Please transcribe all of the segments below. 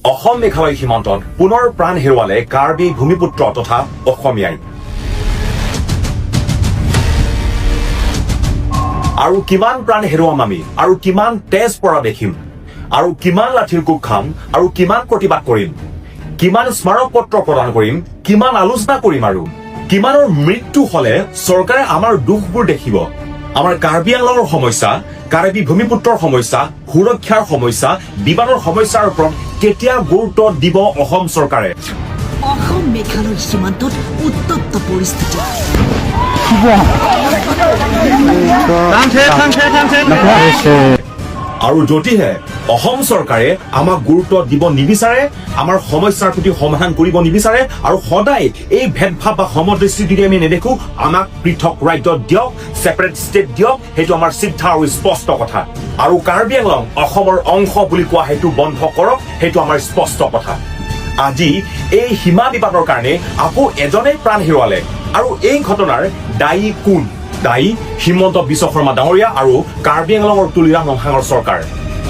অসম মেঘালয় সীমান্তত পুনৰ প্ৰাণ হেৰুৱালে কাৰ্বি ভূমিপুত্ৰ তথা অসমীয়াই। আৰু কিমান প্ৰাণ হেৰুৱাম আমি, আৰু কিমান তেজ পৰা দেখিম, আৰু কিমান লাঠিৰ কোব খাম, আৰু কিমান প্ৰতিবাদ কৰিম, কিমান স্মাৰক পত্ৰ প্ৰদান কৰিম, কিমান আলোচনা কৰিম, আৰু কিমানৰ মৃত্যু হলে চৰকাৰে আমাৰ দুখবোৰ দেখিব। আমাৰ কাৰ্বি আংলঙৰ সমস্যা, কাৰ্বি ভূমিপুত্ৰৰ সমস্যা, সুৰক্ষাৰ সমস্যা, বিমানৰ সমস্যাৰ ওপৰত কেতিয়া গুৰুত্ব দিব অসম চৰকাৰে? অসম মেঘালয় সীমান্তত উত্তপ্ত পৰিস্থিতি। আৰু যদিহে অসম চৰকাৰে আমাক গুৰুত্ব দিব নিবিচাৰে, আমাৰ সমস্যাৰ প্ৰতি সমাধান কৰিব নিবিচাৰে, আৰু সদায় এই ভেদভাৱ বা সমদৃষ্টি যদি আমি নেদেখো, আমাক পৃথক ৰাজ্য দিয়ক, ছেপাৰেট ষ্টেট দিয়ক, সেইটো আমাৰ চিধা আৰু স্পষ্ট কথা। আৰু কাৰ্বি আংলং অসমৰ অংশ বুলি কোৱা সেইটো বন্ধ কৰক, সেইটো আমাৰ স্পষ্ট কথা। আজি এই সীমা বিবাদৰ কাৰণে আকৌ এজনেই প্ৰাণ হেৰুৱালে, আৰু এই ঘটনাৰ দায়ী কোন? দায়ী হিমন্ত বিশ্ব শৰ্মা ডাঙৰীয়া আৰু কাৰ্বি আংলঙৰ তুলিৰাম নমহাঙৰ চৰকাৰ।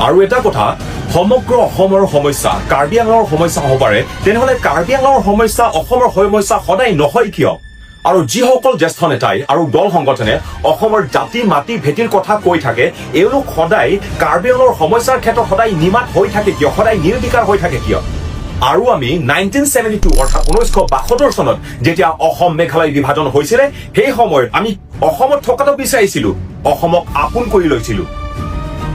আৰু এটা কথা, সমগ্ৰ অসমৰ সমস্যা কাৰ্বি আংলঙৰ সমস্যা হ'ব পাৰে, তেনেহলে কাৰ্বি আংলঙৰ সমস্যা অসমৰ সমস্যা সদায় নহয় কিয়? আৰু যিসকল জ্যেষ্ঠ নেতাই আৰু দল সংগঠনে অসমৰ জাতি মাটি ভেটিৰ কথা কৈ থাকে, এওঁলোক সদায় কাৰ্বি আংলঙৰ সমস্যাৰ ক্ষেত্ৰত সদায় নিমাত হৈ থাকে কিয়, সদায় নিৰ্বিকাৰ হৈ থাকে কিয়? আৰু আমি 1972 অৰ্থাৎ 1972 চনত যেতিয়া অসম মেঘালয় বিভাজন হৈছিলে, সেই সময়ত আমি অসমত থকাটো বিচাৰিছিলো, অসমক আপোন কৰি লৈছিলো।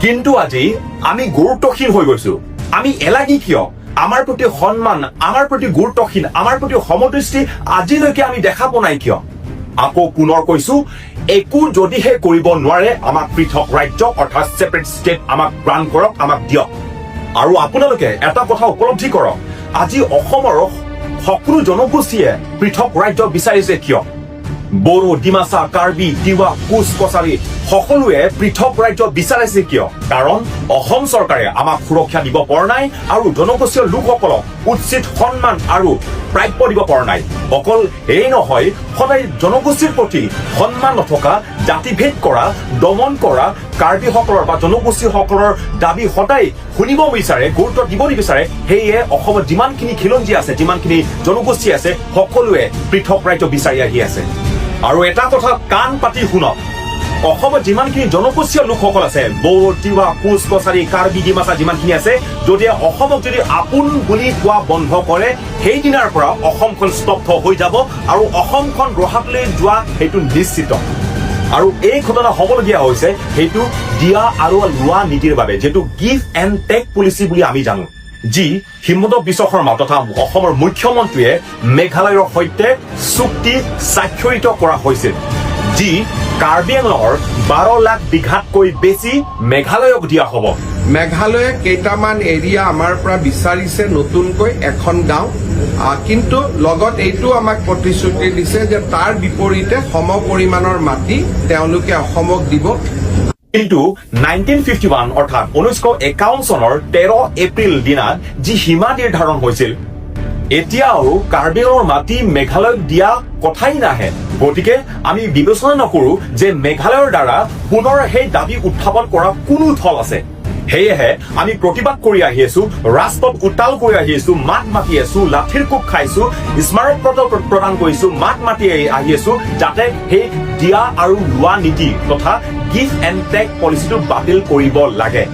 কিন্তু আজি আমি গুৰুত্বহীন হৈ গৈছো। আমি এলাগী কিয়? আমাৰ প্ৰতি সন্মান, আমাৰ প্ৰতি গুৰুত্বহীন, আমাৰ প্ৰতি সমদৃষ্টি আজিলৈকে আমি দেখা পোৱা নাই কিয়? আকৌ পুনৰ কৈছো, একো যদিহে কৰিব নোৱাৰে, আমাক পৃথক ৰাজ্য অৰ্থাৎ ছেপাৰেট ষ্টেট আমাক প্ৰাণ কৰক, আমাক দিয়ক। আৰু আপোনালোকে এটা কথা উপলব্ধি কৰক, আজি অসমৰ সকলো জনগোষ্ঠীয়ে পৃথক ৰাজ্য বিচাৰিছে কিয়? বড়ো, ডিমাচা, কাৰ্বি, তিৱা, কোচ, কছাৰী সকলোৱে পৃথক ৰাজ্য বিচাৰিছে কিয়? কাৰণ অসম চৰকাৰে আমাক সুৰক্ষা দিব পৰা নাই, আৰু জনগোষ্ঠীয় লোকসকলক উচিত সন্মান আৰু প্ৰাপ্য দিব পৰা নাই। অকল এই নহয়, সদায় জনগোষ্ঠীৰ প্ৰতি সন্মান নথকা, জাতিভেদ কৰা, দমন কৰা কাৰ্বিসকলৰ বা জনগোষ্ঠীসকলৰ দাবী সদায় শুনিব বিচাৰে, গুৰুত্ব দিব নিবিচাৰে। সেয়ে অসমত যিমানখিনি খিলঞ্জী আছে, যিমানখিনি জনগোষ্ঠী আছে, সকলোৱে পৃথক ৰাজ্য বিচাৰি আহি আছে। আৰু এটা কথা কাণ পাতি শুনক, অসমত যিমানখিনি জনগোষ্ঠীয় লোকসকল আছে, বড়ো, তিৱা, কোচ, কছাৰী, কাৰ্বি, ডিমাচা যিমানখিনি আছে, যদি অসমক যদি আপোন বুলি কোৱা বন্ধ কৰে, সেইদিনাৰ পৰা অসমখন স্তব্ধ হৈ যাব, আৰু অসমখন ৰহাতলৈ যোৱা সেইটো নিশ্চিত। আৰু এই ঘটনা হ'বলগীয়া হৈছে সেইটো দিয়া আৰু লোৱা নীতিৰ বাবে, যিটো গিভ এণ্ড টেক পলিচি বুলি আমি জানো, যি হিমন্ত বিশ্ব শৰ্মা তথা অসমৰ মুখ্যমন্ত্ৰীয়ে মেঘালয়ৰ সৈতে চুক্তি স্বাক্ষৰিত কৰা হৈছিল, যি কাৰ্বি আংলঙৰ 12 লাখ বিঘাতকৈ বেছি মেঘালয়ক দিয়া হ'ব। মেঘালয়ে কেইটামান এৰিয়া আমাৰ পৰা বিচাৰিছে, নতুনকৈ এখন গাঁও, কিন্তু লগত এইটো আমাক প্ৰতিশ্ৰুতি দিছে যে তাৰ বিপৰীতে সম পৰিমাণৰ মাটি তেওঁলোকে অসমক দিব। কিন্তু 1951 অৰ্থাৎ 1951 চনৰ 13 এপ্ৰিল দিনাত যি সীমা নিৰ্ধাৰণ হৈছিল, এতিয়াও কাৰ্বি আংলঙৰ মাটি মেঘালয়ক দিয়া কথাই নাহে। গতিকে আমি বিবেচনা নকৰো যে মেঘালয়ৰ দ্বাৰা পুনৰ সেই দাবী উত্থাপন কৰা কোনো থল আছে। সেয়েহে আমি প্ৰতিবাদ কৰি আহি আছো, ৰাজপথ উত্তাল কৰি আহি আছো, মাত মাতি আছো, লাঠিৰ কোব খাইছো, স্মাৰক পত্ৰ প্ৰদান কৰিছো, মাত মাতি আহি আছো, যাতে সেই দিয়া আৰু লোৱা নীতি তথা গিভ এণ্ড টেক পলিচিটো বাতিল কৰিব লাগে।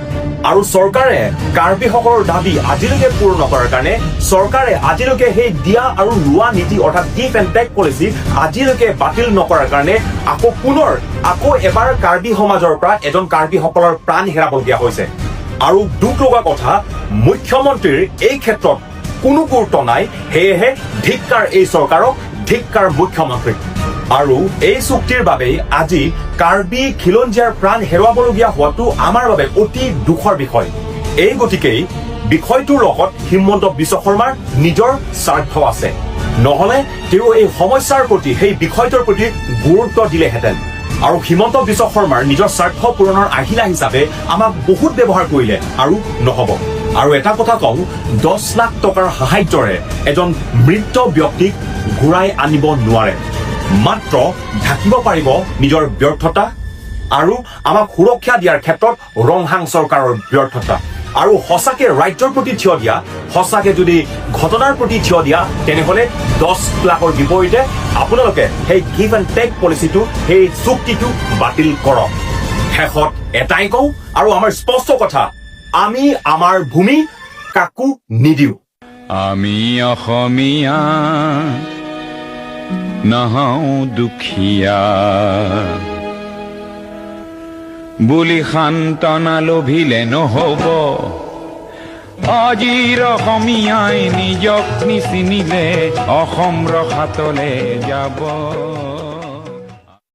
আৰু চৰকাৰে কাৰ্বিসকলৰ দাবী আজিলৈকে পূৰণ নকৰাৰ কাৰণে, চৰকাৰে আজিলৈকে সেই দিয়া আৰু লোৱা নীতি অৰ্থাৎ গিভ এণ্ড টেক পলিচি আজিলৈকে বাতিল নকৰাৰ কাৰণে আকৌ এবাৰ কাৰ্বি সমাজৰ পৰা এজন কাৰ্বিসকলৰ প্ৰাণ হেৰাবলগীয়া হৈছে। আৰু দুখ লগা কথা, মুখ্যমন্ত্ৰীৰ এই ক্ষেত্ৰত কোনো গুৰুত্ব নাই। সেয়েহে ধিক্কাৰ এই চৰকাৰক, ধিক্কাৰ মুখ্যমন্ত্ৰীক। আৰু এই চুক্তিৰ বাবেই আজি কাৰ্বি খিলঞ্জীয়াৰ প্ৰাণ হেৰুৱাবলগীয়া হোৱাটো আমাৰ বাবে অতি দুখৰ বিষয়। এই গতিকেই বিষয়টোৰ লগত হিমন্ত বিশ্ব শৰ্মাৰ নিজৰ স্বাৰ্থ আছে, নহলে তেওঁ এই সমস্যাৰ প্ৰতি, সেই বিষয়টোৰ প্ৰতি গুৰুত্ব দিলেহেঁতেন। আৰু হিমন্ত বিশ্ব শৰ্মাৰ নিজৰ স্বাৰ্থ পূৰণৰ আহিলা হিচাপে আমাক বহুত ব্যৱহাৰ কৰিলে, আৰু নহব। আৰু এটা কথা কওঁ, 10 লাখ টকাৰ সাহায্যৰে এজন মৃত ব্যক্তিক ঘূৰাই আনিব নোৱাৰে, মাত্ৰ ঢাকিব পাৰিব নিজৰ ব্যৰ্থতা আৰু আমাক সুৰক্ষা দিয়াৰ ক্ষেত্ৰত ৰংহাং চৰকাৰৰ ব্যৰ্থতা। আৰু সঁচাকে ৰাজ্যৰ প্ৰতি থিয় দিয়া, সঁচাকে যদি ঘটনাৰ প্ৰতি থিয় দিয়া, তেনেহ'লে 10 লাখৰ বিপৰীতে আপোনালোকে সেই গিভ এণ্ড টেক পলিচিটো, সেই চুক্তিটো বাতিল কৰক। শেষত এটাই কওঁ আৰু আমাৰ স্পষ্ট কথা, আমি আমাৰ ভূমি কাকো নিদিওঁ। আমি অসমীয়া নহওঁ দুখীয়া বুলি সান্তনা লভিলে নহ'ব। আজিৰ অসমীয়াই নিজক নিচিনিলে অসম ৰসাতলে যাব।